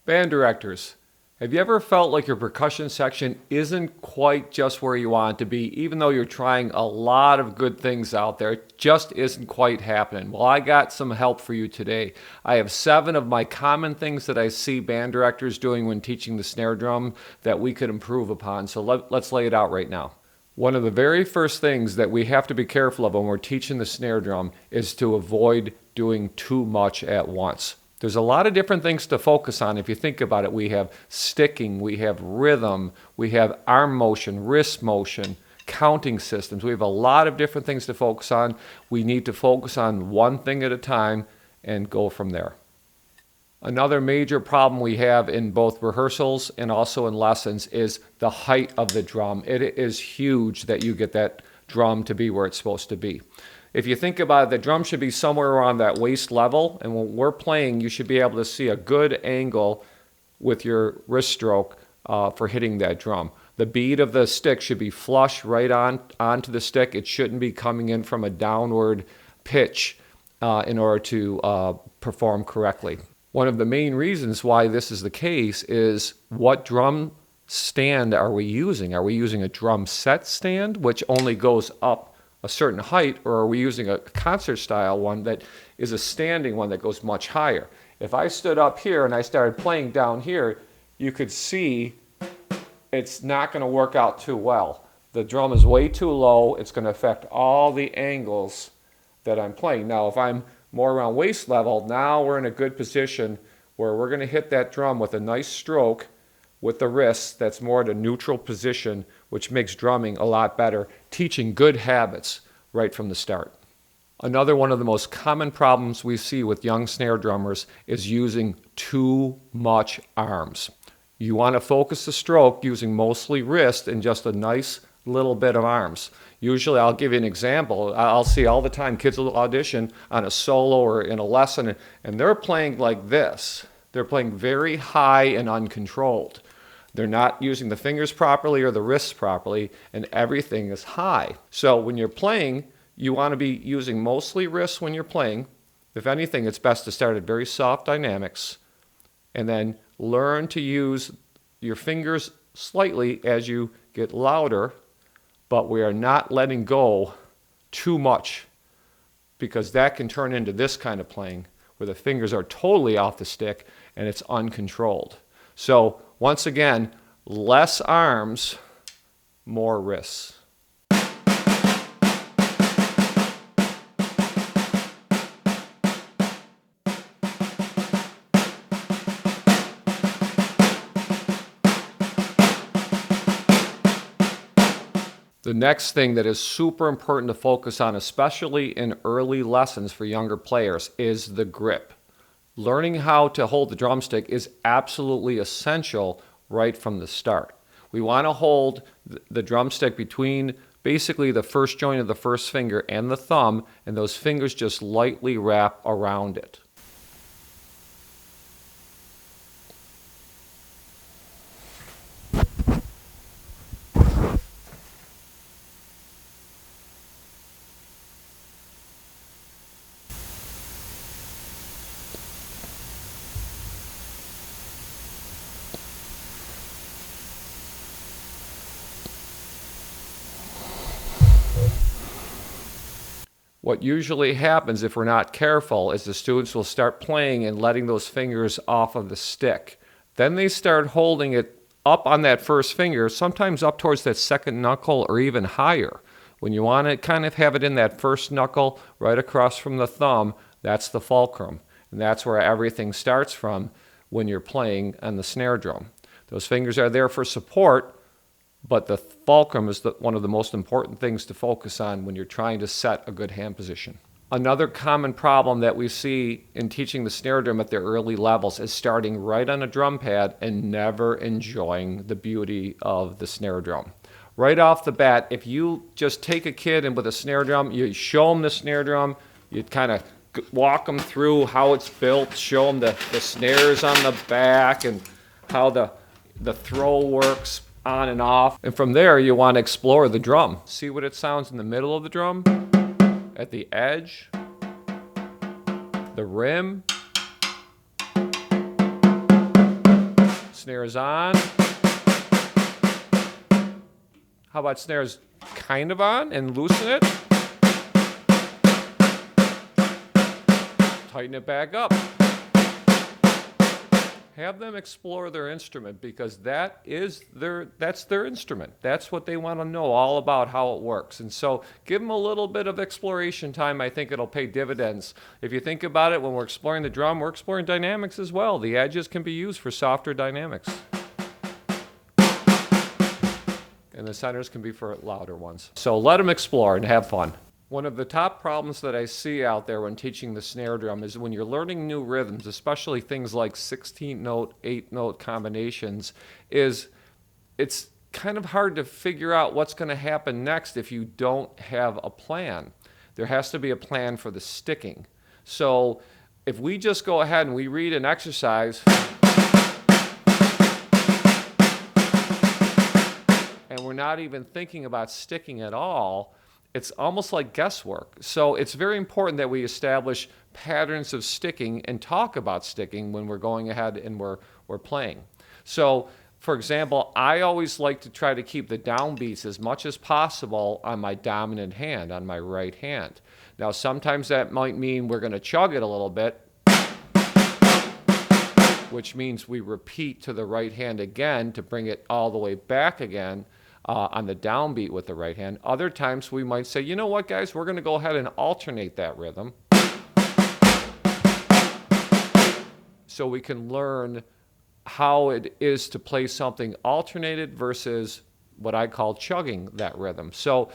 Band directors, have you ever felt like your percussion section isn't quite just where you want it to be, even though you're trying a lot of good things out there? It just isn't quite happening. Well, I got some help for you today. I have 7 of my common things that I see band directors doing when teaching the snare drum that we could improve upon. So let's lay it out right now. One of the very first things that we have to be careful of when we're teaching the snare drum is to avoid doing too much at once. There's a lot of different things to focus on if you think about it. We have sticking, we have rhythm, we have arm motion, wrist motion, counting systems. We have a lot of different things to focus on. We need to focus on one thing at a time and go from there. Another major problem we have in both rehearsals and also in lessons is the height of the drum. It is huge that you get that drum to be where it's supposed to be. If you think about it, the drum should be somewhere around that waist level, and when we're playing, you should be able to see a good angle with your wrist stroke for hitting that drum. The bead of the stick should be flush right onto the stick. It shouldn't be coming in from a downward pitch in order to perform correctly. One of the main reasons why this is the case is what drum stand are we using? Are we using a drum set stand, which only goes up a certain height, or are we using a concert style one that is a standing one that goes much higher? If I stood up here and I started playing down here, you could see it's not going to work out too well. The drum is way too low. It's going to affect all the angles that I'm playing. Now, if I'm more around waist level, now we're in a good position where we're going to hit that drum with a nice stroke with the wrists that's more at a neutral position, which makes drumming a lot better, teaching good habits right from the start. Another one of the most common problems we see with young snare drummers is using too much arms. You want to focus the stroke using mostly wrist and just a nice little bit of arms. Usually, I'll give you an example. I'll see all the time kids will audition on a solo or in a lesson, and they're playing like this. They're playing very high and uncontrolled. They're not using the fingers properly or the wrists properly, and everything is high. So when you're playing, you want to be using mostly wrists when you're playing. If anything, it's best to start at very soft dynamics, and then learn to use your fingers slightly as you get louder, but we are not letting go too much, because that can turn into this kind of playing where the fingers are totally off the stick and it's uncontrolled. So once again, less arms, more wrists. The next thing that is super important to focus on, especially in early lessons for younger players, is the grip. Learning how to hold the drumstick is absolutely essential right from the start. We want to hold the drumstick between basically the first joint of the first finger and the thumb, and those fingers just lightly wrap around it. What usually happens if we're not careful is the students will start playing and letting those fingers off of the stick. Then they start holding it up on that first finger, sometimes up towards that second knuckle or even higher. When you want to kind of have it in that first knuckle right across from the thumb, that's the fulcrum. And that's where everything starts from when you're playing on the snare drum. Those fingers are there for support, but the fulcrum is one of the most important things to focus on when you're trying to set a good hand position. Another common problem that we see in teaching the snare drum at the early levels is starting right on a drum pad and never enjoying the beauty of the snare drum. Right off the bat, if you just take a kid and with a snare drum, you show them the snare drum, you kind of walk them through how it's built, show them the snares on the back and how the throw works on and off. And from there, you want to explore the drum. See what it sounds in the middle of the drum, at the edge, the rim. Snare's on. How about snares kind of on and loosen it? Tighten it back up. Have them explore their instrument, because that's their instrument. That's what they want to know all about, how it works. And so give them a little bit of exploration time. I think it'll pay dividends. If you think about it, when we're exploring the drum, we're exploring dynamics as well. The edges can be used for softer dynamics. And the centers can be for louder ones. So let them explore and have fun. One of the top problems that I see out there when teaching the snare drum is when you're learning new rhythms, especially things like 16-note, 8-note combinations, is it's kind of hard to figure out what's going to happen next if you don't have a plan. There has to be a plan for the sticking. So if we just go ahead and we read an exercise, and we're not even thinking about sticking at all, it's almost like guesswork. So it's very important that we establish patterns of sticking and talk about sticking when we're going ahead and we're playing. So, for example, I always like to try to keep the downbeats as much as possible on my dominant hand, on my right hand. Now, sometimes that might mean we're going to chug it a little bit, which means we repeat to the right hand again to bring it all the way back again. On the downbeat with the right hand. Other times we might say, you know what, guys, we're going to go ahead and alternate that rhythm so we can learn how it is to play something alternated versus what I call chugging that rhythm. So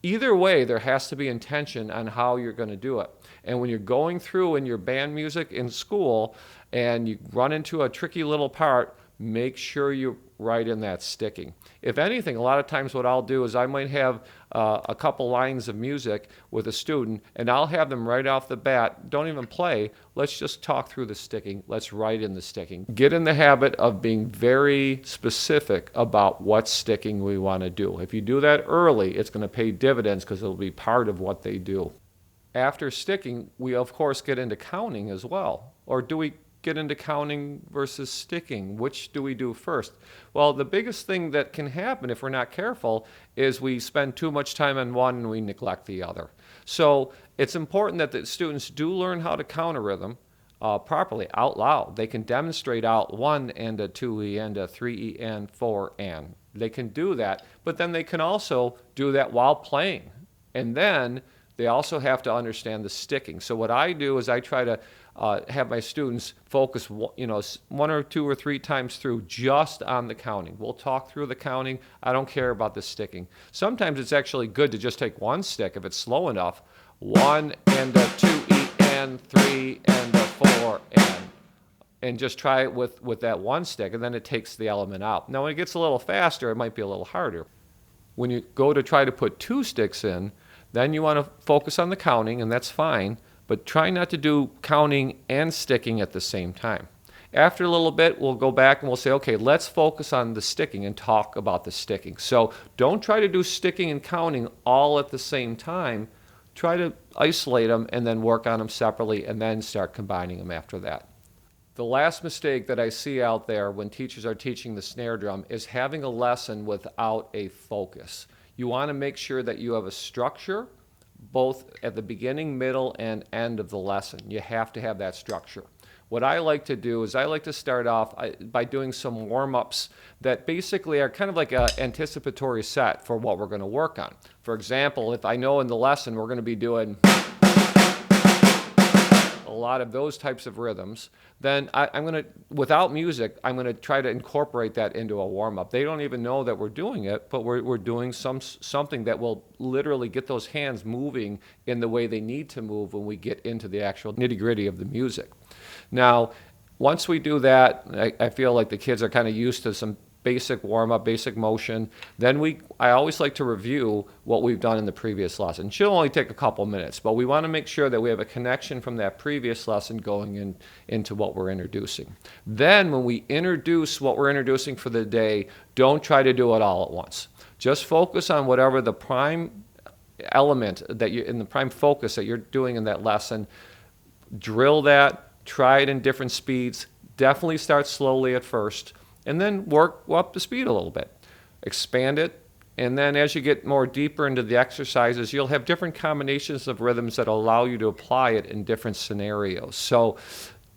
either way, there has to be intention on how you're going to do it. And when you're going through in your band music in school and you run into a tricky little part, make sure you write in that sticking. If anything, a lot of times what I'll do is I might have a couple lines of music with a student, and I'll have them right off the bat, don't even play, let's just talk through the sticking, let's write in the sticking. Get in the habit of being very specific about what sticking we want to do. If you do that early, it's going to pay dividends because it'll be part of what they do. After sticking, we of course get into counting as well. Or do we get into counting versus sticking? Which do we do first? Well, the biggest thing that can happen if we're not careful is we spend too much time on one and we neglect the other. So it's important that the students do learn how to count a rhythm properly out loud. They can demonstrate out 1 and a 2E and a 3E and 4 and. They can do that, but then they can also do that while playing. And then they also have to understand the sticking. So what I do is I try to have my students focus, one or two or three times through just on the counting. We'll talk through the counting. I don't care about the sticking. Sometimes it's actually good to just take one stick if it's slow enough. 1 and a 2E and 3 and a 4 and just try it with that one stick, and then it takes the element out. Now, when it gets a little faster, it might be a little harder. When you go to try to put 2 sticks in, then you want to focus on the counting, and that's fine. But try not to do counting and sticking at the same time. After a little bit, we'll go back and we'll say, okay, let's focus on the sticking and talk about the sticking. So don't try to do sticking and counting all at the same time. Try to isolate them and then work on them separately and then start combining them after that. The last mistake that I see out there when teachers are teaching the snare drum is having a lesson without a focus. You want to make sure that you have a structure both at the beginning, middle, and end of the lesson. You have to have that structure. What I like to do is I like to start off by doing some warm-ups that basically are kind of like an anticipatory set for what we're going to work on. For example, if I know in the lesson we're going to be doing a lot of those types of rhythms, then I'm going to, without music, I'm going to try to incorporate that into a warm-up. They don't even know that we're doing it, but we're doing something that will literally get those hands moving in the way they need to move when we get into the actual nitty-gritty of the music. Now, once we do that, I feel like the kids are kind of used to some basic warm-up, basic motion. Then I always like to review what we've done in the previous lesson. It should only take a couple minutes, but we want to make sure that we have a connection from that previous lesson going into what we're introducing. Then when we introduce what we're introducing for the day, don't try to do it all at once. Just focus on whatever the prime element that in the prime focus that you're doing in that lesson. Drill that, try it in different speeds. Definitely start slowly at first. and then work up the speed a little bit. Expand it, and then as you get more deeper into the exercises, you'll have different combinations of rhythms that allow you to apply it in different scenarios. So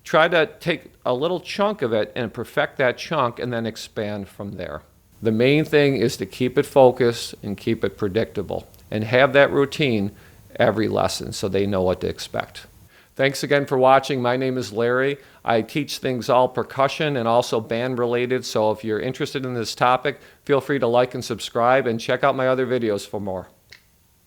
try to take a little chunk of it and perfect that chunk and then expand from there. The main thing is to keep it focused and keep it predictable and have that routine every lesson so they know what to expect. Thanks again for watching. My name is Larry. I teach things all percussion and also band related, so if you're interested in this topic, feel free to like and subscribe and check out my other videos for more.